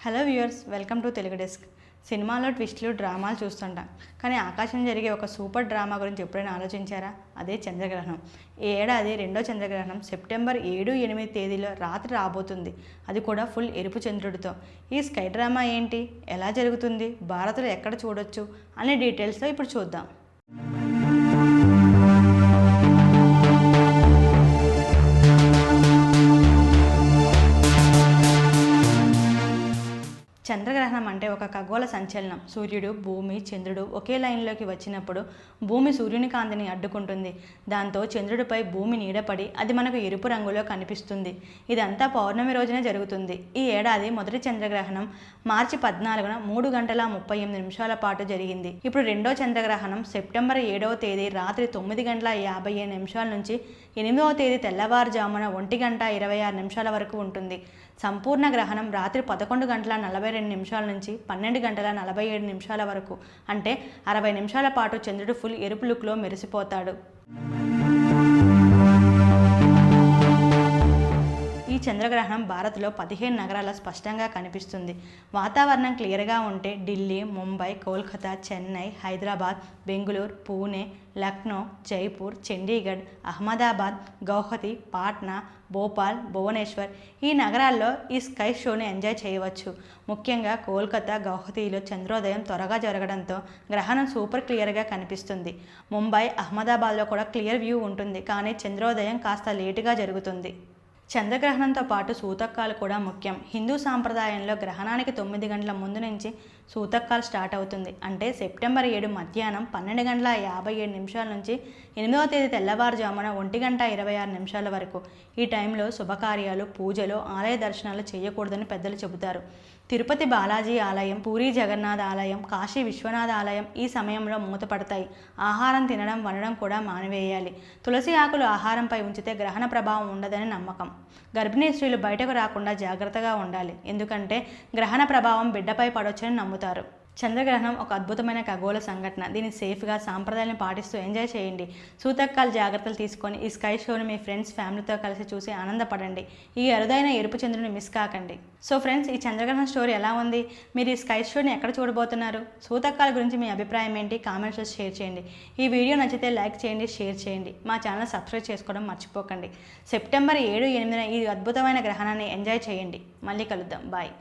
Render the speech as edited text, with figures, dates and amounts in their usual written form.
Hello viewers, welcome to Telugu desk. సినిమాలో ట్విస్టులు, డ్రామాలు చూస్తుంటాం. కానీ ఆకాశం జరిగే ఒక సూపర్ డ్రామా గురించి ఎప్పుడైనా ఆలోచించారా? అదే చంద్రగ్రహణం. ఈ ఏడాది రెండో చంద్రగ్రహణం సెప్టెంబర్ 7-8 తేదీలో రాత్రి రాబోతుంది. అది కూడా ఫుల్ ఎరుపు చంద్రుడితో. ఈ స్కై డ్రామా ఏంటి, ఎలా జరుగుతుంది, భారత్లో ఎక్కడ చూడొచ్చు అనే డీటెయిల్స్తో ఇప్పుడు చూద్దాం. చంద్రగ్రహణం అంటే ఒక ఖగోళ సంచలనం. సూర్యుడు, భూమి, చంద్రుడు ఒకే లైన్లోకి వచ్చినప్పుడు భూమి సూర్యుని కాంతిని అడ్డుకుంటుంది. దాంతో చంద్రుడిపై భూమి నీడపడి అది మనకు ఎరుపు రంగులో కనిపిస్తుంది. ఇదంతా పౌర్ణమి రోజునే జరుగుతుంది. ఈ ఏడాది మొదటి చంద్రగ్రహణం మార్చి 14న 3 గంటల 38 నిమిషాల పాటు జరిగింది. ఇప్పుడు రెండో చంద్రగ్రహణం సెప్టెంబర్ 7వ తేదీ రాత్రి 9 గంటల 57 నిమిషాల నుంచి 8వ తేదీ తెల్లవారుజామున 1 గంట 26 నిమిషాల వరకు ఉంటుంది. సంపూర్ణ గ్రహణం రాత్రి 11 గంటల 42 నిమిషాల నుంచి 12 గంటల 47 నిమిషాల వరకు, అంటే 60 నిమిషాల పాటు చంద్రుడు ఫుల్ ఎరుపు లుక్లో మెరిసిపోతాడు. ఈ చంద్రగ్రహణం భారత్లో 15 నగరాల స్పష్టంగా కనిపిస్తుంది. వాతావరణం క్లియర్గా ఉంటే ఢిల్లీ, ముంబై, కోల్కతా, చెన్నై, హైదరాబాద్, బెంగళూరు, పూణే, లక్నో, జైపూర్, చండీగఢ్, అహ్మదాబాద్, గౌహతి, పాట్నా, భోపాల్, భువనేశ్వర్ ఈ నగరాల్లో ఈ స్కై షోని ఎంజాయ్ చేయవచ్చు. ముఖ్యంగా కోల్కతా, గౌహతిలో చంద్రోదయం త్వరగా జరగడంతో గ్రహణం సూపర్ క్లియర్గా కనిపిస్తుంది. ముంబై, అహ్మదాబాద్లో కూడా క్లియర్ వ్యూ ఉంటుంది, కానీ చంద్రోదయం కాస్త లేటుగా జరుగుతుంది. చంద్రగ్రహణంతో పాటు సూతక్కాలు కూడా ముఖ్యం. హిందూ సాంప్రదాయంలో గ్రహణానికి 9 గంటల ముందు నుంచి సూతక్కాలు స్టార్ట్ అవుతుంది. అంటే సెప్టెంబర్ 7 మధ్యాహ్నం 12 గంటల 57 నిమిషాల నుంచి 8వ తేదీ తెల్లవారుజామున 1 గంట 26 నిమిషాల వరకు. ఈ టైంలో శుభకార్యాలు, పూజలు, ఆలయ దర్శనాలు చేయకూడదని పెద్దలు చెబుతారు. తిరుపతి బాలాజీ ఆలయం, పూరీ జగన్నాథ్ ఆలయం, కాశీ విశ్వనాథ ఆలయం ఈ సమయంలో మూతపడతాయి. ఆహారం తినడం, వండడం కూడా మానివేయాలి. తులసి ఆకులు ఆహారంపై ఉంచితే గ్రహణ ప్రభావం ఉండదని నమ్మకం. గర్భిణీ స్త్రీలు బయటకు రాకుండా జాగ్రత్తగా ఉండాలి, ఎందుకంటే గ్రహణ ప్రభావం బిడ్డపై పడొచ్చని నమ్ముతారు. చంద్రగ్రహణం ఒక అద్భుతమైన ఖగోళ సంఘటన. దీన్ని సేఫ్గా, సాంప్రదాయాలను పాటిస్తూ ఎంజాయ్ చేయండి. సూతక్కాల జాగ్రత్తలు తీసుకొని ఈ స్కై షోని మీ ఫ్రెండ్స్, ఫ్యామిలీతో కలిసి చూసి ఆనందపడండి. ఈ అరుదైన ఎరుపు చంద్రుని మిస్ కాకండి. సో ఫ్రెండ్స్, ఈ చంద్రగ్రహణం స్టోరీ ఎలా ఉంది? మీరు ఈ స్కై షోని ఎక్కడ చూడబోతున్నారు? సూతక్కాల గురించి మీ అభిప్రాయం ఏంటి? కామెంట్స్లో షేర్ చేయండి. ఈ వీడియో నచ్చితే లైక్ చేయండి, షేర్ చేయండి. మా ఛానల్ సబ్స్క్రైబ్ చేసుకోవడం మర్చిపోకండి. సెప్టెంబర్ 7-8 ఈ అద్భుతమైన గ్రహణాన్ని ఎంజాయ్ చేయండి. మళ్ళీ కలుద్దాం. బాయ్.